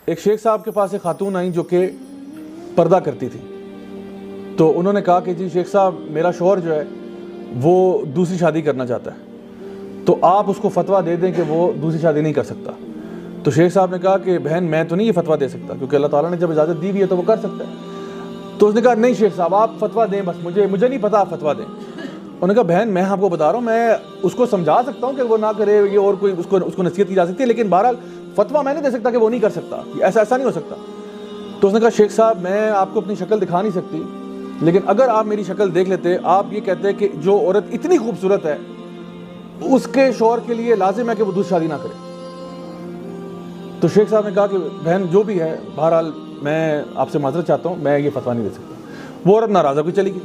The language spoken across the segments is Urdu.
ایک شیخ صاحب کے پاس ایک خاتون آئیں جو کہ پردہ کرتی تھی، تو انہوں نے کہا کہ جی شیخ صاحب میرا شوہر جو ہے وہ دوسری شادی کرنا چاہتا ہے، تو آپ اس کو فتویٰ دے دیں کہ وہ دوسری شادی نہیں کر سکتا۔ تو شیخ صاحب نے کہا کہ بہن میں تو نہیں یہ فتویٰ دے سکتا، کیونکہ اللہ تعالیٰ نے جب اجازت دی ہوئی ہے تو وہ کر سکتا ہے۔ تو اس نے کہا نہیں شیخ صاحب آپ فتویٰ دیں، بس مجھے نہیں پتا، آپ فتویٰ دیں۔ انہوں نے کہا بہن میں آپ کو بتا رہا ہوں، میں اس کو سمجھا سکتا ہوں کہ وہ نہ کرے، یہ اور کوئی اس کو نصیحت کی جا سکتی ہے، لیکن بہرحال فتویٰ میں نہیں دے سکتا کہ وہ نہیں کر سکتا، ایسا نہیں ہو سکتا۔ تو اس نے کہا شیخ صاحب میں آپ کو اپنی شکل دکھا نہیں سکتی، لیکن اگر آپ میری شکل دیکھ لیتے، آپ یہ کہتے کہ جو عورت اتنی خوبصورت ہے اس کے شوہر کے لیے لازم ہے کہ وہ دوسری شادی نہ کرے۔ تو شیخ صاحب نے کہا کہ بہن جو بھی ہے بہرحال میں آپ سے معذرت چاہتا ہوں، میں یہ فتویٰ نہیں دے سکتا۔ وہ عورت ناراض ہو کے چلی گئی۔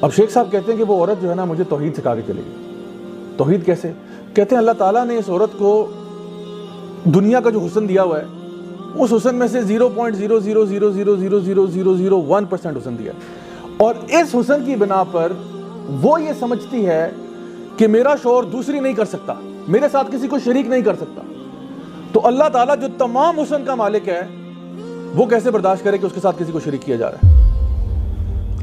اب شیخ صاحب کہتے ہیں کہ وہ عورت جو ہے نا مجھے توحید سکھا کے چلی گئی۔ توحید کیسے؟ کہتے ہیں اللہ تعالیٰ نے اس عورت کو دنیا کا جو حسن دیا ہوا ہے اس حسن میں سے 0.000000001% حسن دیا ہے، اور اس حسن کی بنا پر وہ یہ سمجھتی ہے کہ میرا شوہر دوسری نہیں کر سکتا، میرے ساتھ کسی کو شریک نہیں کر سکتا۔ تو اللہ تعالیٰ جو تمام حسن کا مالک ہے وہ کیسے برداشت کرے کہ اس کے ساتھ کسی کو شریک کیا جا رہا ہے؟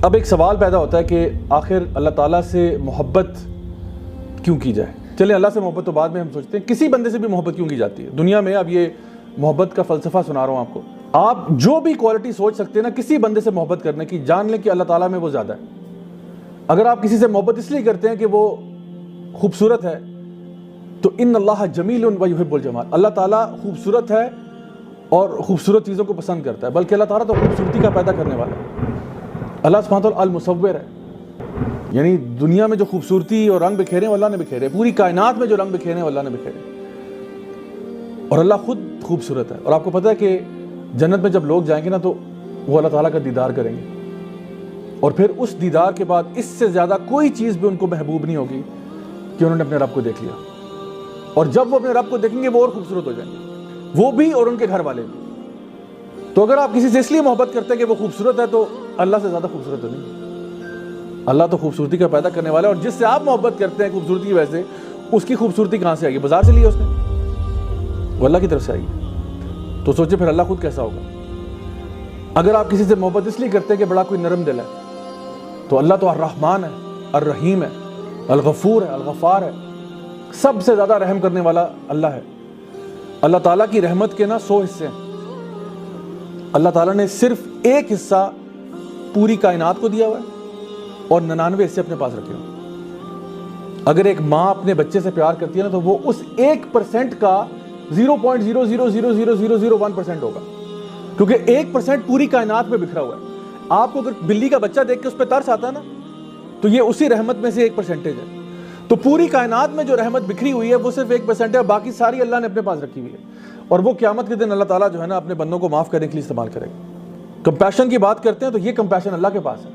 اب ایک سوال پیدا ہوتا ہے کہ آخر اللہ تعالیٰ سے محبت کیوں کی جائے؟ چلیں اللہ سے محبت تو بعد میں ہم سوچتے ہیں، کسی بندے سے بھی محبت کیوں کی جاتی ہے دنیا میں؟ اب یہ محبت کا فلسفہ سنا رہا ہوں آپ کو۔ آپ جو بھی کوالٹی سوچ سکتے ہیں نا کسی بندے سے محبت کرنے کی، جان لیں کہ اللہ تعالیٰ میں وہ زیادہ ہے۔ اگر آپ کسی سے محبت اس لیے کرتے ہیں کہ وہ خوبصورت ہے تو ان اللہ جمیل و یحب الجمال، اللہ تعالیٰ خوبصورت ہے اور خوبصورت چیزوں کو پسند کرتا ہے، بلکہ اللہ تعالیٰ تو خوبصورتی کا پیدا کرنے والا ہے۔ اللہ سبحانہ وتعالیٰ المصور ہے، یعنی دنیا میں جو خوبصورتی اور رنگ بکھیرے ہیں وہ اللہ نے بکھیرے، پوری کائنات میں جو رنگ بکھیرے ہیں وہ اللہ نے بکھیرے، اور اللہ خود خوبصورت ہے۔ اور آپ کو پتہ ہے کہ جنت میں جب لوگ جائیں گے نا تو وہ اللہ تعالیٰ کا دیدار کریں گے، اور پھر اس دیدار کے بعد اس سے زیادہ کوئی چیز بھی ان کو محبوب نہیں ہوگی کہ انہوں نے اپنے رب کو دیکھ لیا، اور جب وہ اپنے رب کو دیکھیں گے وہ اور خوبصورت ہو جائیں گے، وہ بھی اور ان کے گھر والے بھی۔ تو اگر آپ کسی سے اس لیے محبت کرتے ہیں کہ وہ خوبصورت ہے تو اللہ سے زیادہ خوبصورت تو نہیں۔ اللہ تو خوبصورتی کا پیدا کرنے والا ہے، اور جس سے آپ محبت کرتے ہیں خوبصورتی کی وجہ سے، اس کی خوبصورتی کہاں سے آئی؟ بازار سے لی اس نے؟ وہ اللہ کی طرف سے آئی۔ تو سوچے پھر اللہ خود کیسا ہوگا؟ اگر آپ کسی سے محبت اس لیے کرتے ہیں کہ بڑا کوئی نرم دل ہے، تو اللہ تو الرحمن ہے، الرحیم ہے، الغفور ہے، الغفار ہے، سب سے زیادہ رحم کرنے والا اللہ ہے۔ اللہ تعالیٰ کی رحمت کے نا 100 حصے ہیں، اللہ تعالیٰ نے صرف ایک حصہ پوری کائنات کو دیا ہوا ہے اور 99 حصے اپنے پاس رکھے ہوئے۔ اگر ایک ماں اپنے بچے سے پیار کرتی ہے نا تو وہ اس 1% کا 0.0000001% ہوگا، کیونکہ 1% پوری کائنات میں بکھرا ہوا ہے۔ آپ کو اگر بلی کا بچہ دیکھ کے اس پہ ترس آتا ہے نا تو یہ اسی رحمت میں سے 1% ہے۔ تو پوری کائنات میں جو رحمت بکھری ہوئی ہے وہ صرف 1% ہے، باقی ساری اللہ نے اپنے پاس رکھی ہوئی ہے، اور وہ قیامت کے دن اللہ تعالیٰ جو ہے نا اپنے بندوں کو معاف کرنے کے لیے استعمال کرے گا۔ کمپیشن کی بات کرتے ہیں تو یہ کمپیشن اللہ کے پاس ہے،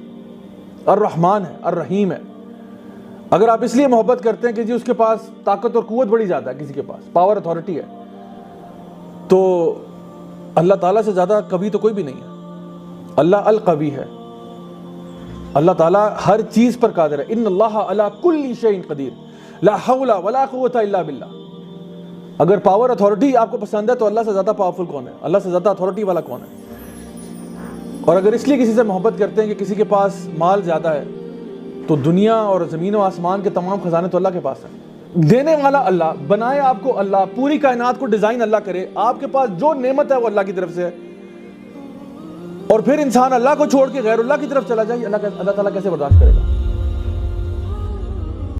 الرحمن ہے، الرحیم ہے۔ اگر آپ اس لیے محبت کرتے ہیں کہ جی اس کے پاس طاقت اور قوت بڑی زیادہ ہے، کسی کے پاس پاور اتھارٹی ہے، تو اللہ تعالیٰ سے زیادہ قوی تو کوئی بھی نہیں ہے۔ اللہ القوی ہے، اللہ تعالیٰ ہر چیز پر قادر ہے۔ ان اللہ علی کل شیء قدیر لا حول ولا قوت الا باللہ۔ اگر پاور اتھارٹی آپ کو پسند ہے تو اللہ سے زیادہ پاورفل کون ہے؟ اللہ سے زیادہ اتھارٹی والا کون ہے؟ اور اگر اس لیے کسی سے محبت کرتے ہیں کہ کسی کے پاس مال زیادہ ہے، تو دنیا اور زمین و آسمان کے تمام خزانے تو اللہ کے پاس ہیں۔ دینے والا اللہ، بنائے آپ کو اللہ، پوری کائنات کو ڈیزائن اللہ کرے، آپ کے پاس جو نعمت ہے وہ اللہ کی طرف سے ہے، اور پھر انسان اللہ کو چھوڑ کے غیر اللہ کی طرف چلا جائے، اللہ تعالیٰ کیسے برداشت کرے گا؟